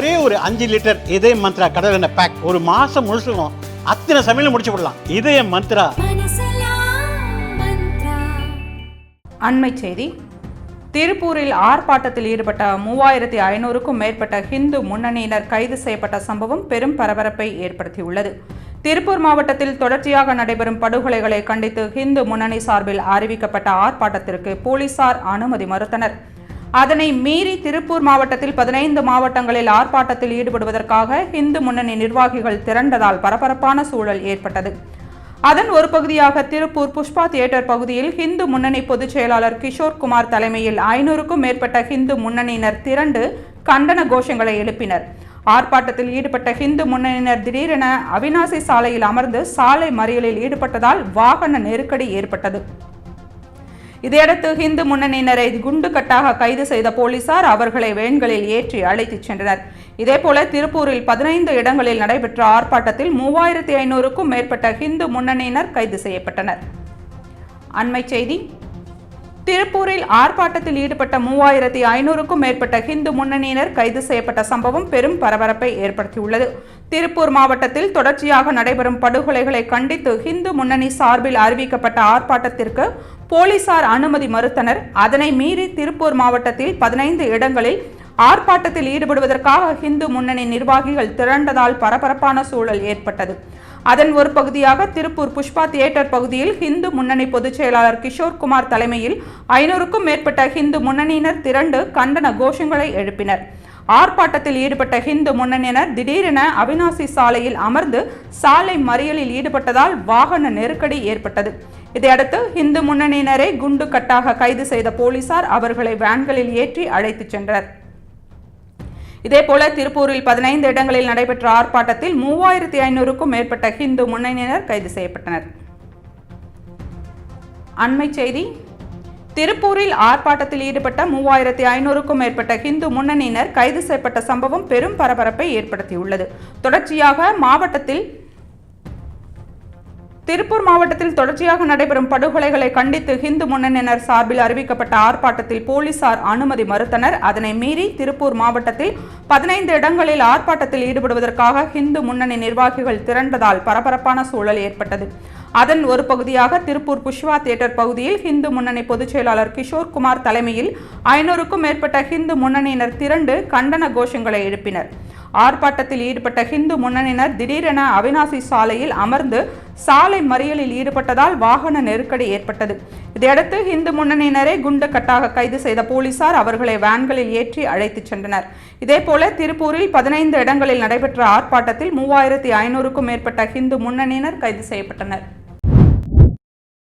ஒரே ஒரு 5 லிட்டர் இதய மந்த்ரா கடல் எண்ணெய் பேக் ஒரு மாசம் முழுசுக்கும் அத்தனை சமையல் முடிச்சு விடலாம். இதய மந்த்ரா. அண்மை செய்தி. திருப்பூரில் ஆர்ப்பாட்டத்தில் ஈடுபட்ட 3500க்கும் மேற்பட்ட ஹிந்து முன்னணியினர் கைது செய்யப்பட்ட சம்பவம் பெரும் பரபரப்பை ஏற்படுத்தியுள்ளது. திருப்பூர் மாவட்டத்தில் தொடர்ச்சியாக நடைபெறும் படுகொலைகளை கண்டித்து ஹிந்து முன்னணி சார்பில் அறிவிக்கப்பட்ட ஆர்ப்பாட்டத்திற்கு போலீசார் அனுமதி மறுத்தனர். அதனை மீறி திருப்பூர் மாவட்டத்தில் 15 மாவட்டங்களில் ஆர்ப்பாட்டத்தில் ஈடுபடுவதற்காக ஹிந்து முன்னணி நிர்வாகிகள் திரண்டதால் பரபரப்பான சூழல் ஏற்பட்டது. அதன் ஒரு பகுதியாக திருப்பூர் புஷ்பா தியேட்டர் பகுதியில் ஹிந்து முன்னணி பொதுச் செயலாளர் கிஷோர் குமார் தலைமையில் 500க்கும் மேற்பட்ட ஹிந்து முன்னணியினர் திரண்டு கண்டன கோஷங்களை எழுப்பினர். ஆர்ப்பாட்டத்தில் ஈடுபட்ட ஹிந்து முன்னணியினர் திடீரென அவினாசி சாலையில் அமர்ந்து சாலை மறியலில் ஈடுபட்டதால் வாகன நெருக்கடி ஏற்பட்டது. இதையடுத்து ஹிந்து முன்னணியினரை குண்டுகட்டாக கைது செய்த போலீசார் அவர்களை வேன்களில் ஏற்றி அழைத்துச் சென்றனர். இதேபோல திருப்பூரில் 15 இடங்களில் நடைபெற்ற ஆர்ப்பாட்டத்தில் 3500க்கும் மேற்பட்ட ஹிந்து முன்னணியினர் கைது செய்யப்பட்டனர். அண்மை செய்தி. திருப்பூரில் ஆர்ப்பாட்டத்தில் ஈடுபட்ட 3500க்கும் மேற்பட்ட ஹிந்து முன்னணியினர் கைது செய்யப்பட்ட சம்பவம் பெரும் பரபரப்பை ஏற்படுத்தியுள்ளது. திருப்பூர் மாவட்டத்தில் தொடர்ச்சியாக நடைபெறும் படுகொலைகளை கண்டித்து ஹிந்து முன்னணி சார்பில் அறிவிக்கப்பட்ட ஆர்ப்பாட்டத்திற்கு போலீசார் அனுமதி மறுத்தனர். அதனை மீறி திருப்பூர் மாவட்டத்தில் 15 இடங்களில் ஆர்ப்பாட்டத்தில் ஈடுபடுவதற்காக ஹிந்து முன்னணி நிர்வாகிகள் திரண்டதால் பரபரப்பான சூழல் ஏற்பட்டது. அதன் ஒரு பகுதியாக திருப்பூர் புஷ்பா தியேட்டர் பகுதியில் ஹிந்து முன்னணி பொதுச் செயலாளர் கிஷோர் குமார் தலைமையில் 500க்கும் மேற்பட்ட ஹிந்து முன்னணியினர் திரண்டு கண்டன கோஷங்களை எழுப்பினர். ஆர்ப்பாட்டத்தில் ஈடுபட்ட ஹிந்து முன்னணியினர் திடீரென அவினாசி சாலையில் அமர்ந்து சாலை மறியலில் ஈடுபட்டதால் வாகன நெருக்கடி ஏற்பட்டது. இதையடுத்து ஹிந்து முன்னணியினரை குண்டு கட்டாக கைது செய்த போலீசார் அவர்களை வேன்களில் ஏற்றி அழைத்துச் சென்றனர். இதேபோல திருப்பூரில் 15 இடங்களில் நடைபெற்ற ஆர்ப்பாட்டத்தில் 3500க்கும் மேற்பட்ட ஹிந்து முன்னணியினர் கைது செய்யப்பட்டனர். அண்மை செய்தி. திருப்பூரில் ஆர்ப்பாட்டத்தில் ஈடுபட்ட 3500க்கும் மேற்பட்ட ஹிந்து முன்னணியினர் கைது செய்யப்பட்ட சம்பவம் பெரும் பரபரப்பை ஏற்படுத்தியுள்ளது. திருப்பூர் மாவட்டத்தில் தொடர்ச்சியாக நடைபெறும் படுகொலைகளை கண்டித்து ஹிந்து முன்னணியினர் சார்பில் அறிவிக்கப்பட்ட ஆர்ப்பாட்டத்தில் போலீசார் அனுமதி மறுத்தனர். அதனை மீறி திருப்பூர் மாவட்டத்தில் 15 இடங்களில் ஆர்ப்பாட்டத்தில் ஈடுபடுவதற்காக ஹிந்து முன்னணி நிர்வாகிகள் திரண்டதால் பரபரப்பான சூழல் ஏற்பட்டது. அதன் ஒரு பகுதியாக திருப்பூர் புஷ்பா தியேட்டர் பகுதியில் ஹிந்து முன்னணி பொதுச் செயலாளர் கிஷோர் குமார் தலைமையில் 500க்கும் மேற்பட்ட ஹிந்து முன்னணியினர் திரண்டு கண்டன கோஷங்களை எழுப்பினர். ஆர்ப்பாட்டத்தில் ஈடுபட்ட ஹிந்து முன்னணியினர் திடீரென அவினாசி சாலையில் அமர்ந்து சாலை மறியலில் ஈடுபட்டதால் வாகன நெருக்கடி ஏற்பட்டது. இதையடுத்து ஹிந்து முன்னணியினரை குண்டு கட்டாக கைது செய்த போலீசார் அவர்களை வேன்களில் ஏற்றி அழைத்துச் சென்றனர். இதேபோல திருப்பூரில் 15 இடங்களில் நடைபெற்ற ஆர்ப்பாட்டத்தில் 3500க்கும் மேற்பட்ட ஹிந்து முன்னணியினர் கைது செய்யப்பட்டனர்.